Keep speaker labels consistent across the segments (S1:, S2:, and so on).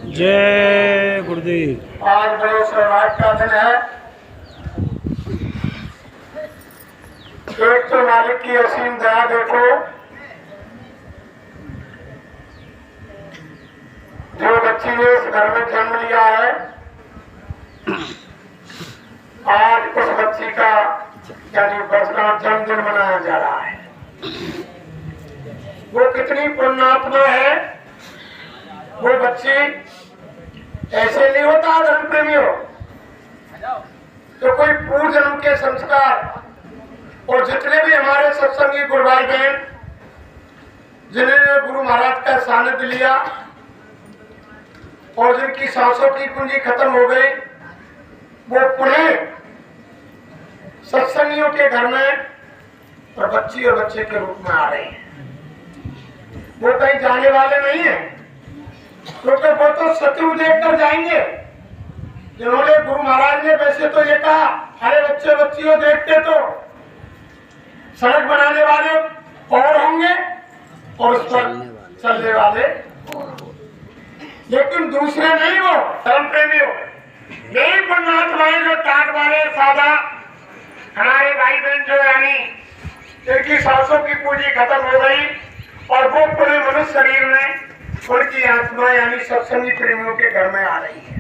S1: जय गुरुदेव।
S2: आज बड़े सौभाग्य का दिन है। एक तो मालिक की असीम दया देखो, जो बच्ची ने इस घर में जन्म लिया है, आज उस बच्ची का यानी वर्षगांठ जन्मदिन मनाया जा रहा है। वो कितनी पुण्यात्मा है। वो बच्ची ऐसे नहीं होता धर्म प्रेमियों, तो कोई पूर्व जन्म के संस्कार और जितने भी हमारे सत्संगी गुरु भाई बहन जिन्होंने गुरु महाराज का सानिध्य लिया और जिनकी सांसों की कुंजी खत्म हो गई, वो पुनः सत्संगियों के घर में और बच्ची और बच्चे के रूप में आ रहे हैं। वो कहीं जाने वाले नहीं है, क्योंकि वो तो शत्रु देखकर जाएंगे। जिन्होंने गुरु महाराज ने वैसे तो ये कहा, अरे बच्चे बच्चियों देखते तो सड़क बनाने वाले और होंगे और उस पर चलने वाले, लेकिन दूसरे नहीं। वो धर्म प्रेमियों नहीं, पुण्यात्माएं जो टाट वाले सादा हमारे भाई बहन जो यानी जिनकी सांसों की पूंजी खत्म हो गई और वो पूरे मनुष्य शरीर में उनकी आत्मा यानी सत्संगी प्रेमियों के घर में आ रही है।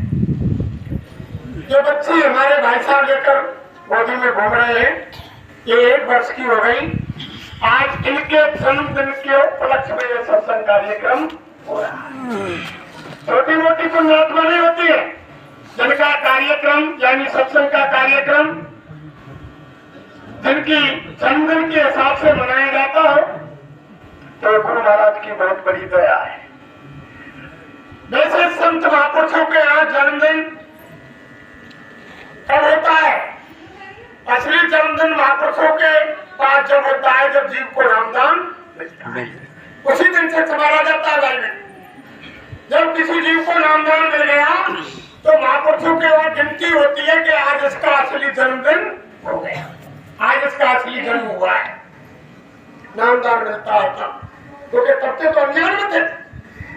S2: जो बच्ची हमारे भाई साहब लेकर गोदी में घूम रहे हैं, ये 1 वर्ष की हो गई। आज इनके जन्मदिन के उपलक्ष्य में यह सत्संग कार्यक्रम हो रहा है। छोटी मोटी पुण्यात्मा नहीं होती है, जिनका कार्यक्रम यानी सत्संग का कार्यक्रम जिनकी जन्मदिन के हिसाब से मनाया जाता हो, तो गुरु महाराज की बहुत बड़ी दया है। वैसे संत महापुरुषों के यहाँ जन्मदिन कब होता है? असली जन्मदिन महापुरुषों के पास जब होता है, जब जीव को नामदान मिलता है, उसी दिन से संभाला जाता है। भाई जब किसी जीव को नामदान मिल गया तो महापुरुषों के वहां गिनती होती है कि आज इसका असली जन्मदिन हो गया, आज इसका असली जन्म हुआ है। नामदान मिलता है तब, क्योंकि तब से तो अज्ञान में थे।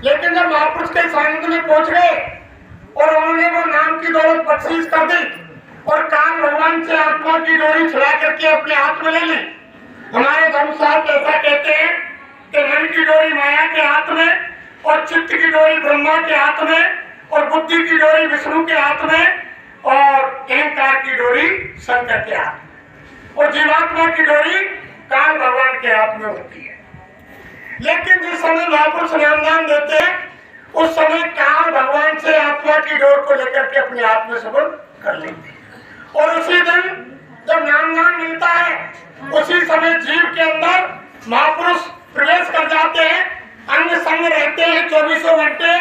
S2: लेकिन जब महापुरुष के सानिध्य में पहुंच गए और उन्होंने वो नाम की दौलत बख्शीश कर दी और काल भगवान से आत्मा की डोरी छुड़ा करके अपने हाथ में ले ली। हमारे धर्मशास्त्र ऐसा कहते हैं कि मन की डोरी माया के हाथ में और चित्त की डोरी ब्रह्मा के हाथ में और बुद्धि की डोरी विष्णु के हाथ में और अहंकार की डोरी शंकर के हाथ में और जीवात्मा की डोरी काल भगवान के हाथ में होती है। लेकिन जिस समय महापुरुष नामदान देते हैं, उस समय काल भगवान से आत्मा की डोर को लेकर के अपने हाथ में सुबह कर लेते हैं। और उसी दिन जब नामदान मिलता है, उसी समय जीव के अंदर महापुरुष प्रवेश कर जाते हैं, अंग संग रहते हैं, 24 घंटे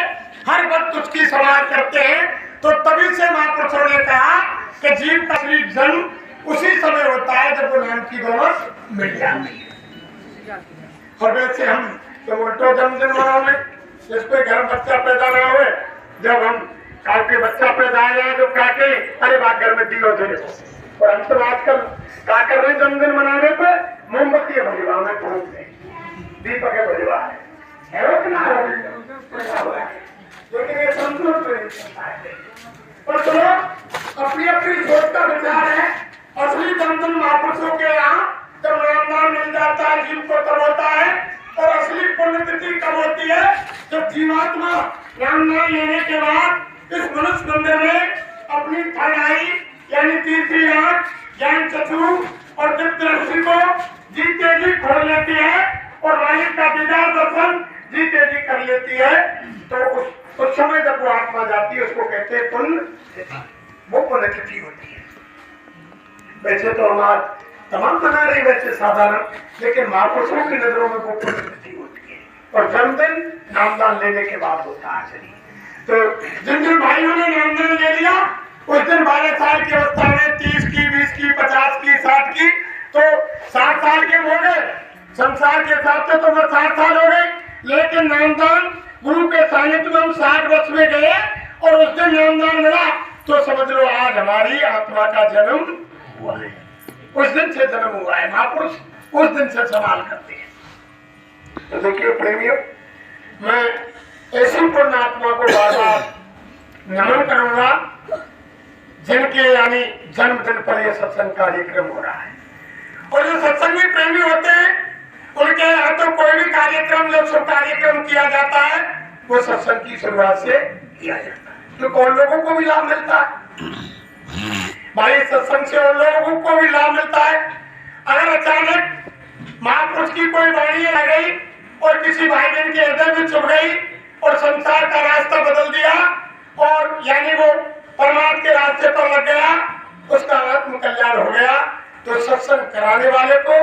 S2: हर वक्त उसकी संभाल करते हैं। तो तभी से महापुरुषों ने कहा कि जीव का असली जन्म उसी समय होता है जब वो नाम की दौलत मिल जाती है। और वैसे हम तो उल्टो जन्मदिन मनाओगे, जिसपे घर बच्चा पैदा ना हुए, जब हम काके बच्चा पैदा आया तो काके अरे बात घर में दियो थे। और हम तो आजकल क्या कर रहे हैं, जन्मदिन मनाने पे मोमबत्ती भजवा में पहुंच गए, दीपक भजवा है वो ना हो, लेकिन ये संतुलन नहीं करता है। और चलो अपनी अपनी सोच का विचार है। असली जन्मदिन महापुरुषों के यहाँ जब नामदान मिल जाता है जीव को तब होता है। और असली पुण्यतिथि कब होती है? जब जीवात्मा नामदान लेने के बाद इस मनुष्य मंदिर में अपनी थर्ड यानी तीसरी आंख ज्ञान चक्षु और दिव्य दृष्टि को जीते जी खोल लेती है और मालिक का दीदार दर्शन जीते जी कर लेती है। तो उस समय जब वो आत्मा जाती है, उसको कहते हैं पुण्य, वो पुण्यतिथि होती है। वैसे तो हमारे तमाम मना रही वैसे साधारण, लेकिन महापुरुषों की नजरों में वो पुण्यतिथि होती है और जन्मदिन नामदान लेने के बाद होता है। चलिए, तो जिन जिन भाइयों ने नामदान ले लिया उस दिन 12 साल की अवस्था में 30 की, 20 की, 50 की, 60 की, तो 60 साल के हो गए। संसार के हिसाब से तो वो 60 साल हो गए, लेकिन नामदान गुरु के सानिध्य में हम 60 वर्ष में गए और उस दिन नामदान मिला तो समझ लो आज हमारी आत्मा का जन्म हुआ है। उस दिन से जन्म हुआ है, महापुरुष उस दिन से सवाल करते हैं। तो देखिए प्रेमियों, मैं ऐसी पुण्यात्मा को बार बार नमन करूंगा जिनके यानी जन्मदिन पर यह सत्संग कार्यक्रम हो रहा है। और जो सत्संगी प्रेमी होते हैं उनके यहाँ तो कोई भी कार्यक्रम, जो शुभ कार्यक्रम किया जाता है वो सत्संग की शुरुआत से किया जाता है, तो कौन लोगों को भी लाभ मिलता है भाई, सत्संग से उन लोगों को भी लाभ मिलता है। अगर अचानक महापुरुष की कोई वाणी आ गई और किसी भाई बहन के हृदय में चुभ गई और संसार का रास्ता बदल दिया और यानी वो परमात्मा के रास्ते पर लग गया, उसका आत्म कल्याण हो गया, तो सत्संग कराने वाले को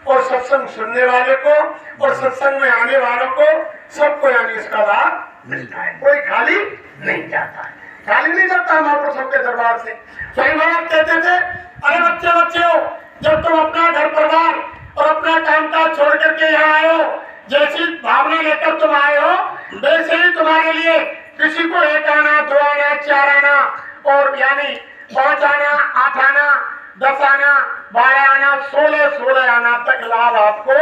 S2: और सत्संग सुनने वाले को और सत्संग में आने वालों को सबको यानी इसका लाभ मिलता है। कोई खाली नहीं जाता है, खाली नहीं जाता महापुरुषों के दरबार से। स्वयं महाराज कहते थे, अरे बच्चे बच्चे हो, जब तुम अपना घर परिवार और अपना कामकाज छोड़ करके यहाँ आए हो, जैसी भावना लेकर तुम आए हो वैसे ही तुम्हारे लिए किसी को 1 आना, 2 आना, 4 आना और यानी 5 आना, 8 आना, 10 आना, 12 आना, 16 आना तक लाभ आपको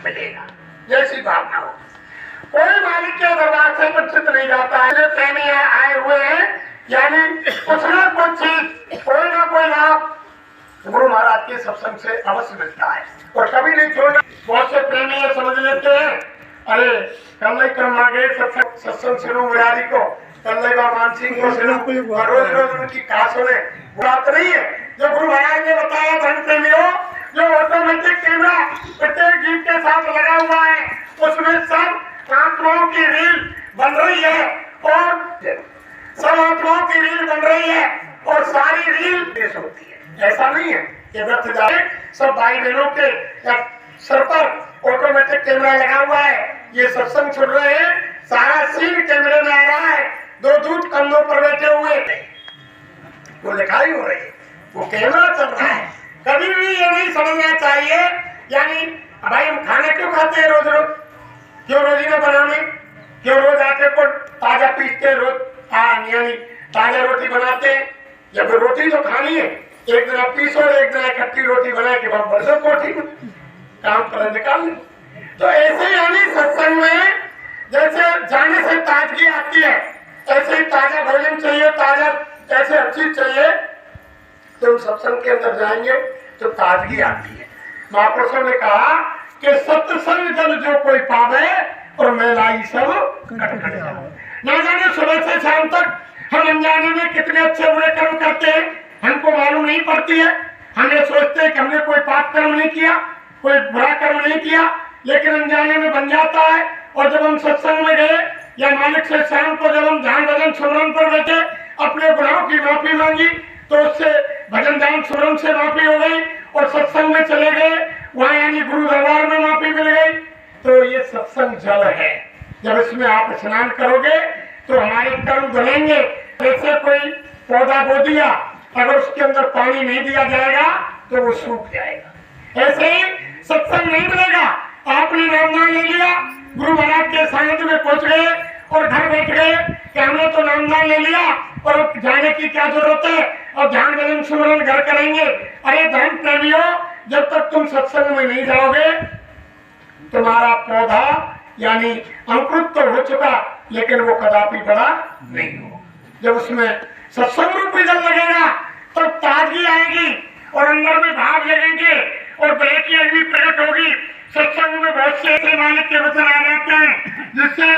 S2: मिलेगा, जैसी भावना हो। कोई मालिक के दरबार से वंचित नहीं जाता है। जो प्रेमी आए हुए हैं यानी कुछ ना कुछ चीज, कोई ना कोई लाभ गुरु महाराज के सत्संग से अवश्य मिलता है और कभी नहीं छोड़ना। बहुत से प्रेमी ये समझ लेते हैं, अरे कल क्रम आ गए सत्संग सुनो मुरारी को, कल मान सिंह को सुनो, रोज रोज उनकी कहा सुने, बात नहीं है। जो गुरु महाराज ने बताया धन प्रेमियों, जो ऑटोमेटिक कैमरा प्रत्येक जीव के साथ लगा हुआ है उसमें सब आत्माओं की रील बन रही है और सब आत्माओं की रील बन रही है और सारी रील पेश होती है। ऐसा नहीं है कि व्यर्थ जाए, सब भाई बहनों के सर पर ऑटोमेटिक कैमरा लगा हुआ है, ये सत्संग सुन रहे हैं, सारा सीन कैमरे में आ रहा है, 2 दूत कंधों पर बैठे हुए वो लिखाई हो रही है, वो कैमरा चल रहा है। कभी भी ये नहीं समझना चाहिए यानी भाई हम खाना क्यों खाते हैं रोज रोज, क्यों रोजीना बनाने, क्यों रोज आटे को ताजा पीसते, रोज यानी ताजा रोटी बनाते हैं। जब रोटी तो खानी है, एक दिन पीसो, एक दिन इकट्ठी रोटी बना के बाद बरसों कोठी में काम पर निकाल ले। तो ऐसे यानी सत्संग में जैसे जाने से ताजगी आती है, ऐसे ही ताजा भोजन चाहिए, ताजा ऐसे हर चीज चाहिए, तो सत्संग के अंदर जाएंगे तो ताजगी आती है। महापुरुषों ने कहा कि सत्संग जल जो कोई पावे और मैलाई सब कट कट जाए। ना जाने सुबह से शाम तक हम अनजाने में कितने अच्छे बुरे कर्म करते हैं, हमको मालूम नहीं पड़ती है। हम ये सोचते हैं कि हमने कोई पाप कर्म नहीं किया, कोई बुरा कर्म नहीं किया, लेकिन अनजाने में बन जाता है। और जब हम सत्संग में गए या मालिक से शाम को जब हम ध्यान भजन सुमरन पर बैठे, अपने गुनाहों की माफी मांगी तो उससे भजन ध्यान सुमरन से माफी हो गई और सत्संग में चले गए, वहां यानी गुरु दरबार में माफी मिल गई। तो ये सत्संग जल है, जब इसमें आप स्नान करोगे तो हमारे कर्म धुलेंगे। जैसे कोई पौधा बो दिया, अगर उसके अंदर पानी नहीं दिया जाएगा तो वो सूख जाएगा। ऐसे ही सत्संग नहीं मिलेगा। आपने नामदान ले लिया, गुरु महाराज के सानिध्य में पहुंच गए और घर बैठ गए कि हमने तो नामदान ले लिया और जाने की क्या जरूरत है और ध्यान भजन सुमरन घर करेंगे। अरे धर्म प्रेमियों, जब तक तुम सत्संग में नहीं जाओगे तुम्हारा पौधा यानी अंकुरित तो हो चुका लेकिन वो कदापि बड़ा नहीं हो। जब उसमें सत्संग रूपी जल लगेगा तो ताजगी आएगी और अंदर में भाव लगेंगे और बड़े की अग्नि प्रकट होगी। सत्संग में बहुत से ऐसे मालिक के वचन आ जाते हैं जिससे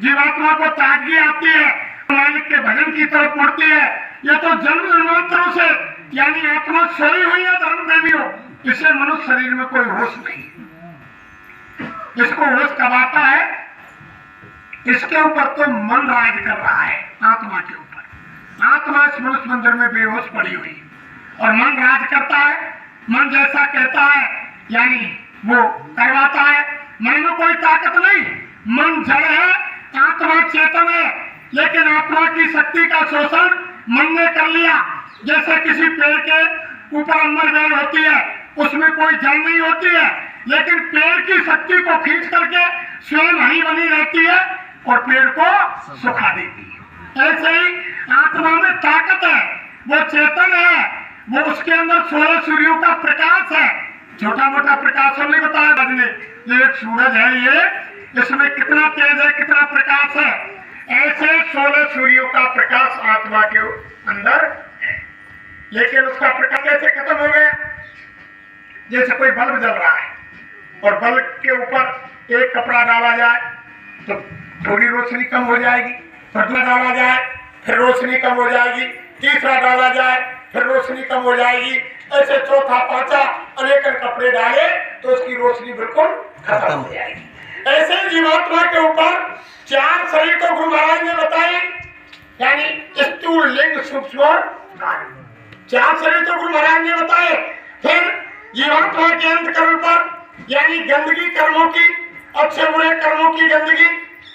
S2: जीवात्मा को ताजगी आती है, मालिक के भजन की तरफ मुड़ती है। ये तो जन्म जन्मांतरों से यानी आत्मा सोई हुई है धर्म प्रेमियों, इसे मनुष्य शरीर में कोई होश नहीं। इसको होश कब आता है? इसके ऊपर तो मन राज कर रहा है, आत्मा के ऊपर। आत्मा इस मनुष्य मंदिर में बेहोश पड़ी हुई और मन राज करता है। मन जैसा कहता है यानी वो करवाता है। मन में कोई ताकत नहीं, मन जड़ है, आत्मा चेतन है, लेकिन आत्मा की शक्ति का शोषण मन ने कर लिया। जैसे किसी पेड़ के ऊपर अंबर बेल होती है, उसमें कोई जड़ नहीं होती है, लेकिन पेड़ की शक्ति को खींच करके स्वयं हरी बनी रहती है और पेड़ को सुखा देती है। ऐसे ही आत्मा में ताकत है, वो चेतन है, वो उसके अंदर 16 सूर्यों का प्रकाश है। छोटा मोटा प्रकाश नहीं बताया ने, ये एक सूरज है, ये इसमें कितना तेज है, कितना प्रकाश है। 16 सूर्यों का प्रकाश आत्मा के अंदर है, लेकिन उसका प्रकाश कैसे खत्म हो गया? जैसे कोई बल्ब जल रहा है और बल्ब के ऊपर एक कपड़ा डाला जाए तो थोड़ी रोशनी कम हो जाएगी, दूसरा डाला जाए फिर रोशनी कम हो जाएगी, तीसरा डाला जाए फिर रोशनी कम हो जाएगी, ऐसे चौथा पांचवा अनेक कपड़े डाले तो उसकी रोशनी बिल्कुल खत्म हो जाएगी। ऐसे जीवात्मा के ऊपर 4 शरीर को गुरु महाराज ने बताए, यानी स्थूल, लिंग, सूक्ष्म और कारण। 4 शरीर तो गुरु महाराज ने बताए। फिर जीवात्मा के अंतकरण पर यानी गंदगी कर्मों की, अच्छे बुरे कर्मों की गंदगी,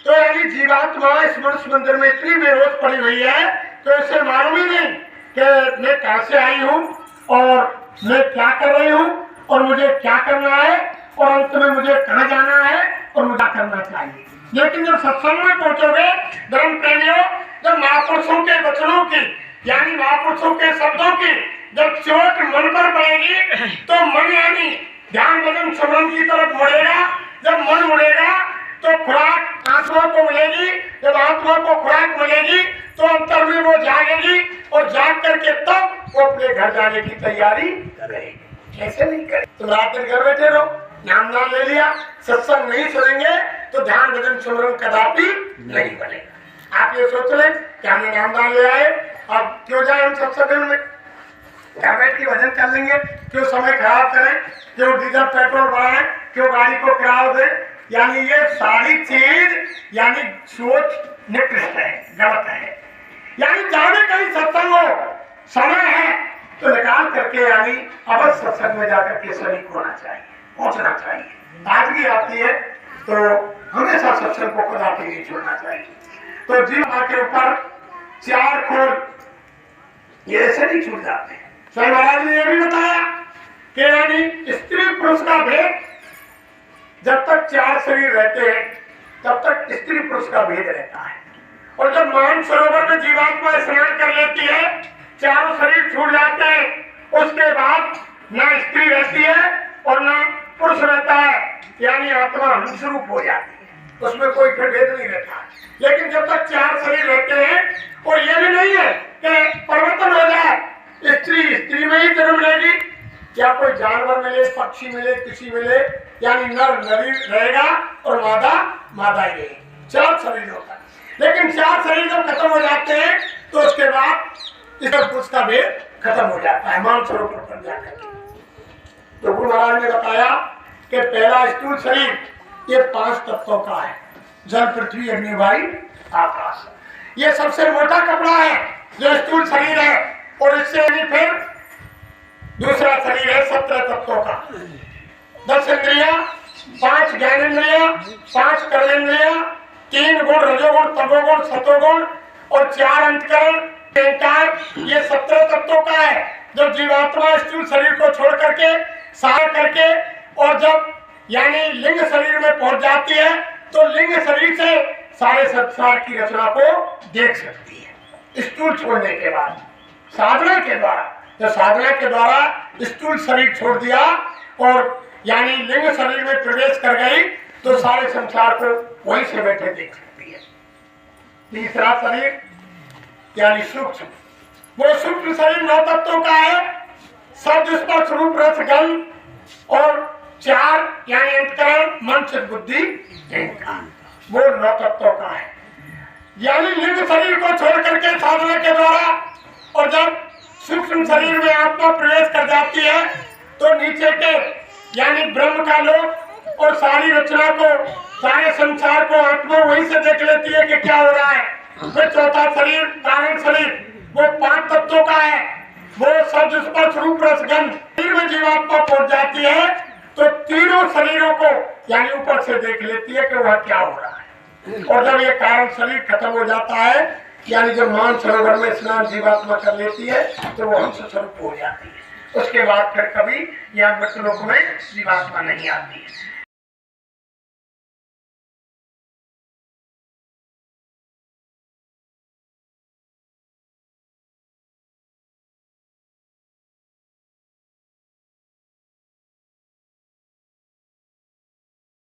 S2: तो यानी जीवात्मा इस मनुष्य मंदिर में इतनी बेहोश पड़ी हुई है तो इसे मालूम ही नहीं कि मैं कहां से आई हूं और मैं क्या कर रही हूं और मुझे क्या करना है और अंत में मुझे कहां जाना है और मुझे करना चाहिए। लेकिन जब सत्संग में पहुंचोगे धर्म प्रेमियों, जब महापुरुषों के वचनों की यानी महापुरुषों के शब्दों की जब चोट मन पर पड़ेगी तो मन यानी ध्यान भजन स्मरण की तरफ मुड़ेगा। जब मन मुड़ेगा तो खुराक आत्मा को मिलेगी, जब आत्मा को खुराक मिलेगी तो अंतर में वो जागेगी और जाग करके तब वो अपने घर जाने की तैयारी करेगी। कैसे नहीं करे? तुम रात दिन घर बैठे रहो, नाम ले लिया, सत्संग नहीं सुनेंगे तो ध्यान भजन स्मरण कदापि नहीं बनेगा। आप ये सोच लें कि हमने नाम ले आए, अब क्यों जाए हम सत्संग में, क्या बैठ के भजन कर लेंगे, क्यों समय खराब करें, क्यों डीजल पेट्रोल बढ़ाएं, क्यों गाड़ी को किराया दें। यानी ये सारी चीज यानी सोच निकृष्ट है, गलत है। यानी जाने कहीं सत्संग हो, समय है तो निकाल करके यानी अवश्य सत्संग में जाकर के शरीक होना चाहिए, पहुंचना चाहिए। ताजगी आती है तो हमेशा सत्संग को कदापि नहीं छोड़ना चाहिए। तो जीवन के ऊपर 4 खोल ये ऐसे नहीं छूट जाते। स्वामी महाराज ने यह भी बताया कि यानी स्त्री पुरुष का भेद, जब तक 4 शरीर रहते हैं तब तक स्त्री पुरुष का भेद रहता है, और जब मान सरोवर में जीवात्मा स्नान कर लेती है, 4 शरीर छूट जाते हैं, उसके बाद ना स्त्री रहती है और ना पुरुष रहता है, यानी आत्मा स्वरूप हो जाती है, उसमें कोई फिर भेद नहीं रहता। लेकिन जब तक 4 शरीर रहते हैं, और ये भी नहीं है कि परिवर्तन हो जाए, स्त्री में ही जन्म लेगी या कोई जानवर मिले, पक्षी मिले, किसी मिले, यानी नर नरी रहेगा और मादा मादा ही रहेगी। 4 शरीर होता है, लेकिन 4 शरीर जब खत्म हो जाते हैं तो उसके बाद इस पुरुष का भेद खत्म हो जाता है, मान स्वरूप पर जाकर। तो गुरु महाराज ने बताया कि पहला स्थूल शरीर ये 5 तत्वों का है, जल, पृथ्वी, अग्नि, वायु, आकाश। ये सबसे मोटा कपड़ा है जो स्थूल शरीर है, और इससे भी फिर दूसरा शरीर है 17 तत्वों का, 10 इंद्रिया, 5 ज्ञानेन्द्रिया, 5 कर्मेंद्रिया, 3 गुण रजोगुण, तमोगुण, सतोगुण और 4 अंतकरण, अहंकार। ये 17 तत्वों का है जो जीवात्मा स्थूल शरीर को छोड़ करके सार करके और जब यानी लिंग शरीर में पहुंच जाती है तो लिंग शरीर से सारे संसार की रचना को देख सकती है। स्थूल छोड़ने के बाद साधना के द्वारा, तो साधना के द्वारा स्थूल शरीर छोड़ दिया और यानी लिंग शरीर में प्रवेश कर गई तो सारे संसार को वहीं से बैठे देख सकती है। तीसरा शरीर यानी सूक्ष्म, वो सूक्ष्म शरीर 9 तत्वों का है, शब्द, स्पर्श, रूप, रस, गंध और 4 यानी अंतकरण, मन, चित्त, बुद्धि, अहंकार, वो 9 तत्वों का है। यानी लिंग शरीर को छोड़ करके साधना के द्वारा और जब सूक्ष्म शरीर में आत्मा प्रवेश कर जाती है तो नीचे के यानी ब्रह्म का लोक और सारी रचना को, सारे संसार को आत्मा वहीं से देख लेती है कि क्या हो रहा है। फिर चौथा शरीर कारण शरीर, वो 5 तत्वों का है, वो शब्द, स्पर्श, रूप, रस, गंध। शरीर में जीवात्मा पहुंच जाती है तो तीनों शरीरों को यानी ऊपर से देख लेती है कि वह क्या हो रहा है। और जब ये कारण शरीर खत्म हो जाता है यानी जब मान सरोवर में स्नान जीवात्मा कर लेती है तो वो हंस स्वरूप हो जाती है। उसके बाद फिर कभी यहाँ मृत्यु लोक में जीवात्मा नहीं आती है।